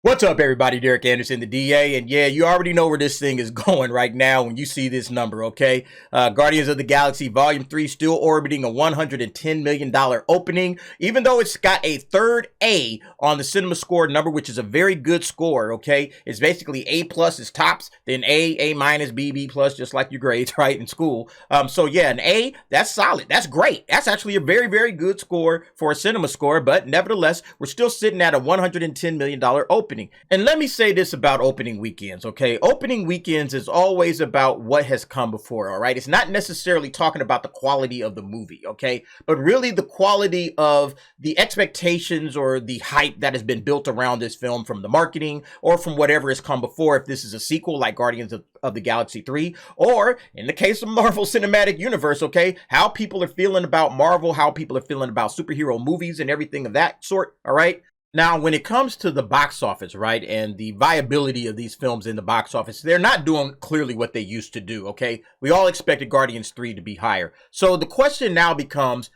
What's up, everybody? Derek Anderson, the DA, and yeah, you already know where this thing is going right now when you see this number, okay? Guardians of the Galaxy Volume 3 still orbiting a $110 million opening, even though it's got a third A on the cinema score number, which is a very good score, okay? It's basically A plus is tops, then A minus, B plus, just like your grades, right, in school. So yeah, an A, that's solid. That's great. That's actually a very, very good score for a cinema score, but nevertheless, we're still sitting at a $110 million opening. And let me say this about opening weekends, okay? Opening weekends is always about what has come before, all right? It's not necessarily talking about the quality of the movie, okay? But really the quality of the expectations or the hype that has been built around this film from the marketing or from whatever has come before, if this is a sequel like Guardians of the Galaxy 3, or in the case of Marvel Cinematic Universe, okay, how people are feeling about Marvel, how people are feeling about superhero movies and everything of that sort, all right? Now, when it comes to the box office, right, and the viability of these films in the box office, they're not doing clearly what they used to do, okay? We all expected Guardians 3 to be higher. So the question now becomes,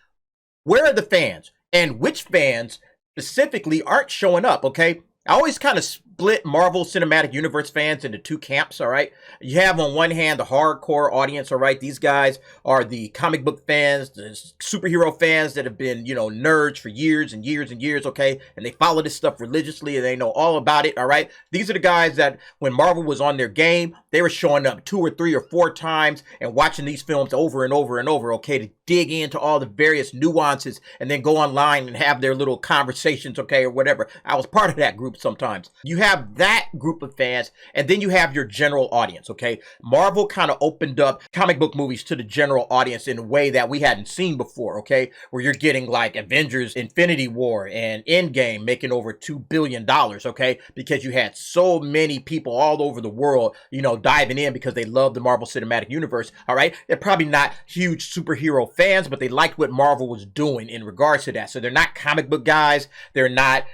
where are the fans? And which fans specifically aren't showing up, okay? I always kind of split Marvel Cinematic Universe fans into two camps, all right? You have on one hand the hardcore audience, all right? These guys are the comic book fans, the superhero fans that have been, nerds for years and years and years, okay? And they follow this stuff religiously and they know all about it, all right? These are the guys that when Marvel was on their game, they were showing up 2 or 3 or 4 times and watching these films over and over and over, okay, to dig into all the various nuances and then go online and have their little conversations, okay, or whatever. I was part of that group sometimes. You have that group of fans, and then you have your general audience, okay? Marvel kind of opened up comic book movies to the general audience in a way that we hadn't seen before, okay? Where you're getting like Avengers, Infinity War, and Endgame making over $2 billion, okay? Because you had so many people all over the world, diving in because they love the Marvel Cinematic Universe, all right? They're probably not huge superhero fans, but they liked what Marvel was doing in regards to that. So they're not comic book guys. They're not,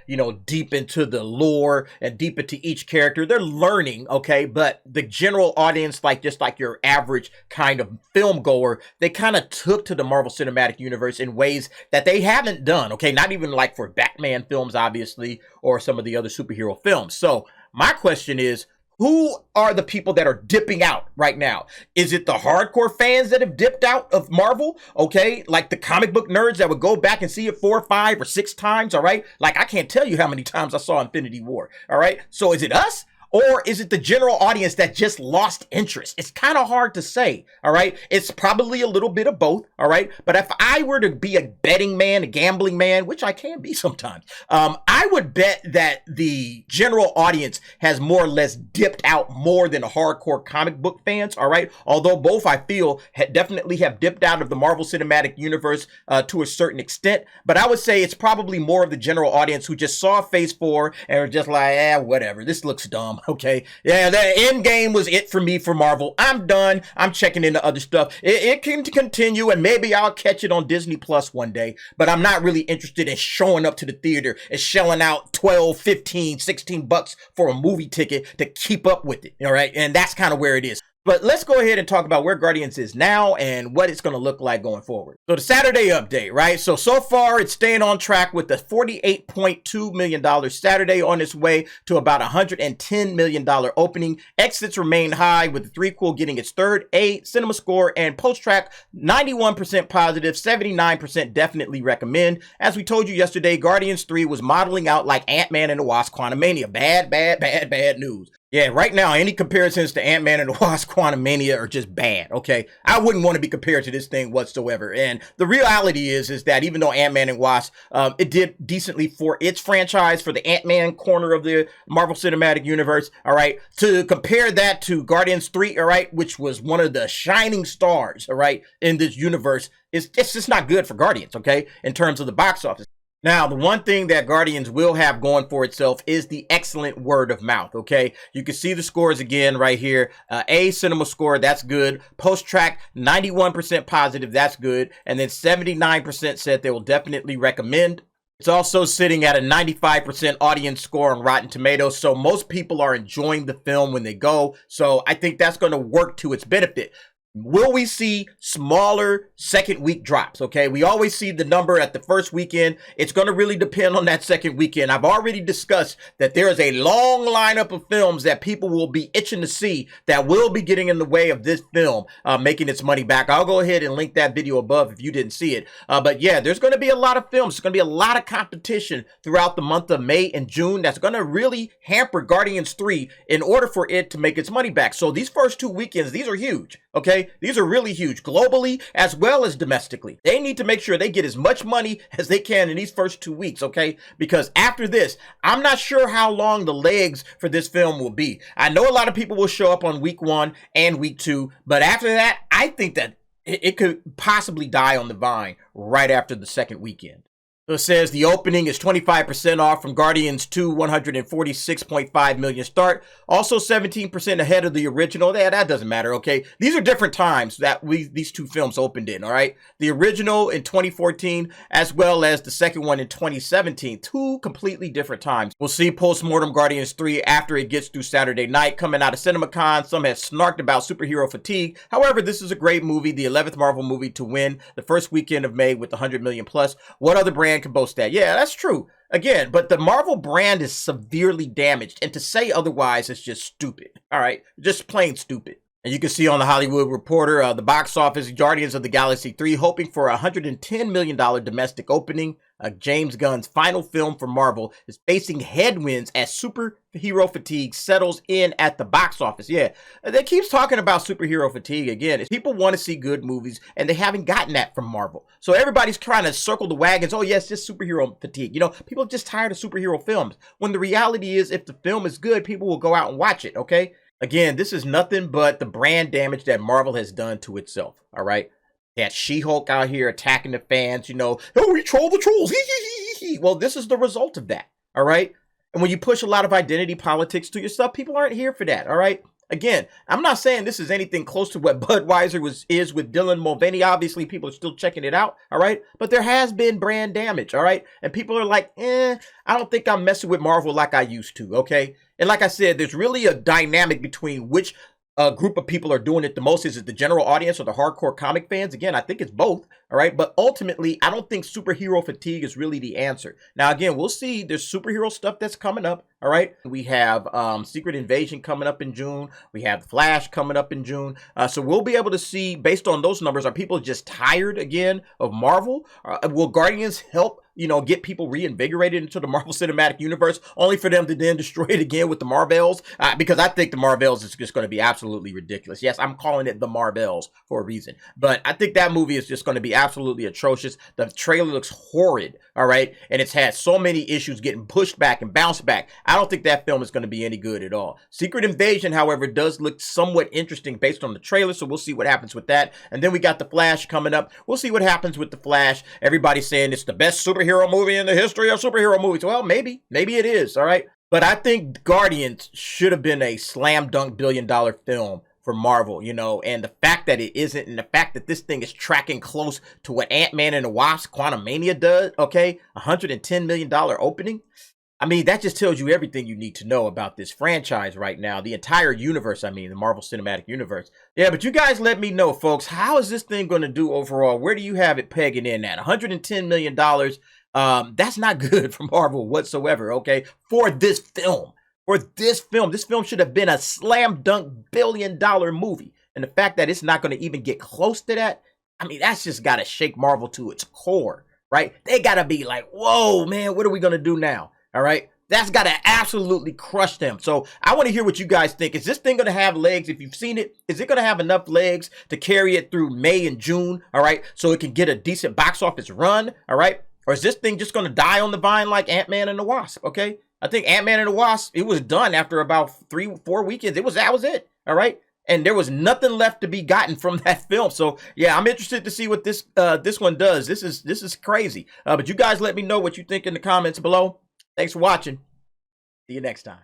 deep into the lore and deep into each character. They're learning, okay? But the general audience, just like your average kind of film goer, they kind of took to the Marvel Cinematic Universe in ways that they haven't done, okay? Not even like for Batman films, obviously, or some of the other superhero films. So my question is, who are the people that are dipping out right now? Is it the hardcore fans that have dipped out of Marvel? Okay, like the comic book nerds that would go back and see it 4, 5, or 6 times, all right? Like, I can't tell you how many times I saw Infinity War, all right? So is it us? Or is it the general audience that just lost interest? It's kind of hard to say, all right? It's probably a little bit of both, all right? But if I were to be a betting man, a gambling man, which I can be sometimes, I would bet that the general audience has more or less dipped out more than the hardcore comic book fans, all right? Although both, I feel, definitely have dipped out of the Marvel Cinematic Universe to a certain extent. But I would say it's probably more of the general audience who just saw Phase 4 and were just like, whatever, this looks dumb. Okay, yeah, the end game was it for me for Marvel. I'm done. I'm checking into other stuff. It can continue, and maybe I'll catch it on Disney Plus one day, but I'm not really interested in showing up to the theater and shelling out 12, 15, 16 bucks for a movie ticket to keep up with it, all right? And that's kind of where it is. But let's go ahead and talk about where Guardians is now and what it's going to look like going forward. So the Saturday update, right? So far it's staying on track with the $48.2 million Saturday, on its way to about $110 million opening. Exits remain high, with the threequel getting its third A cinema score, and post-track 91% positive, 79% definitely recommend. As we told you yesterday, Guardians 3 was modeling out like Ant-Man and the Wasp: Quantumania. Bad news. Yeah, right now, any comparisons to Ant-Man and the Wasp: Quantumania are just bad, okay? I wouldn't want to be compared to this thing whatsoever. And the reality is that even though Ant-Man and Wasp, it did decently for its franchise, for the Ant-Man corner of the Marvel Cinematic Universe, all right? To compare that to Guardians 3, all right, which was one of the shining stars, all right, in this universe, it's just not good for Guardians, okay, in terms of the box office. Now, the one thing that Guardians will have going for itself is the excellent word of mouth, okay? You can see the scores again right here. A cinema score, that's good. Post-track, 91% positive, that's good. And then 79% said they will definitely recommend. It's also sitting at a 95% audience score on Rotten Tomatoes, so most people are enjoying the film when they go. So I think that's going to work to its benefit. Will we see smaller second week drops? Okay, we always see the number at the first weekend. It's going to really depend on that second weekend. I've already discussed that there is a long lineup of films that people will be itching to see that will be getting in the way of this film making its money back. I'll go ahead and link that video above if you didn't see it. But yeah, there's going to be a lot of films. There's going to be a lot of competition throughout the month of May and June that's going to really hamper Guardians 3 in order for it to make its money back. So these first 2 weekends, these are huge. Okay, these are really huge globally as well as domestically. They need to make sure they get as much money as they can in these first 2 weeks, okay? Because after this, I'm not sure how long the legs for this film will be. I know a lot of people will show up on week 1 and week 2, but after that, I think that it could possibly die on the vine right after the second weekend. It says the opening is 25% off from Guardians 2 $146.5 million start. Also 17% ahead of the original. That doesn't matter, okay? These are different times that these two films opened in, all right? The original in 2014 as well as the second one in 2017. Two completely different times. We'll see PostMortem Guardians 3 after it gets through Saturday night coming out of CinemaCon. Some have snarked about superhero fatigue. However, this is a great movie, the 11th Marvel movie to win the first weekend of May with 100 million plus. What other brand can boast that? Yeah, that's true. Again, but the Marvel brand is severely damaged, and to say otherwise is just stupid. All right, just plain stupid. And you can see on the Hollywood Reporter, the box office, Guardians of the Galaxy 3 hoping for a $110 million domestic opening. James Gunn's final film for Marvel is facing headwinds as superhero fatigue settles in at the box office. Yeah, they keep talking about superhero fatigue again. People want to see good movies, and they haven't gotten that from Marvel. So everybody's trying to circle the wagons. Oh, yes, just superhero fatigue. You know, people are just tired of superhero films. When the reality is, if the film is good, people will go out and watch it, okay? Again, this is nothing but the brand damage that Marvel has done to itself, all right? That She-Hulk out here attacking the fans, you know, oh, we troll the trolls. Well, this is the result of that, all right? And when you push a lot of identity politics to your stuff, people aren't here for that, all right? Again, I'm not saying this is anything close to what Budweiser is with Dylan Mulvaney. Obviously, people are still checking it out, all right? But there has been brand damage, all right? And people are like, I don't think I'm messing with Marvel like I used to, okay? And like I said, there's really a dynamic between which group of people are doing it the most. Is it the general audience or the hardcore comic fans? Again, I think it's both, all right? But ultimately, I don't think superhero fatigue is really the answer. Now, again, we'll see. There's superhero stuff that's coming up, all right? We have Secret Invasion coming up in June. We have Flash coming up in June. So we'll be able to see, based on those numbers, are people just tired again of Marvel? Will Guardians help, you know, get people reinvigorated into the Marvel Cinematic Universe, only for them to then destroy it again with the Marvels? Because I think the Marvels is just going to be absolutely ridiculous. Yes, I'm calling it the Marvels for a reason. But I think that movie is just going to be absolutely atrocious. The trailer looks horrid, all right? And it's had so many issues getting pushed back and bounced back. I don't think that film is going to be any good at all. Secret Invasion, however, does look somewhat interesting based on the trailer, so we'll see what happens with that. And then we got The Flash coming up. We'll see what happens with The Flash. Everybody's saying it's the best superhero movie in the history of superhero movies. Well, maybe it is, all right? But I think Guardians should have been a slam dunk billion-dollar film for Marvel, you know, and the fact that it isn't, and the fact that this thing is tracking close to what Ant-Man and the Wasp Quantumania does, okay, $110 million opening. I mean, that just tells you everything you need to know about this franchise right now. The entire universe, I mean, the Marvel Cinematic Universe. Yeah, but you guys let me know, folks. How is this thing going to do overall? Where do you have it pegging in at? $110 million. That's not good for Marvel whatsoever, okay? For this film. This film should have been a slam dunk billion-dollar movie. And the fact that it's not going to even get close to that, I mean, that's just got to shake Marvel to its core, right? They got to be like, whoa, man, what are we going to do now? All right? That's got to absolutely crush them. So I want to hear what you guys think. Is this thing going to have legs? If you've seen it, is it going to have enough legs to carry it through May and June? All right? So it can get a decent box office run? All right? Or is this thing just going to die on the vine like Ant-Man and the Wasp? Okay? I think Ant-Man and the Wasp, it was done after about 3-4 weekends. That was it. All right? And there was nothing left to be gotten from that film. So yeah, I'm interested to see what this one does. This is crazy. But you guys let me know what you think in the comments below. Thanks for watching. See you next time.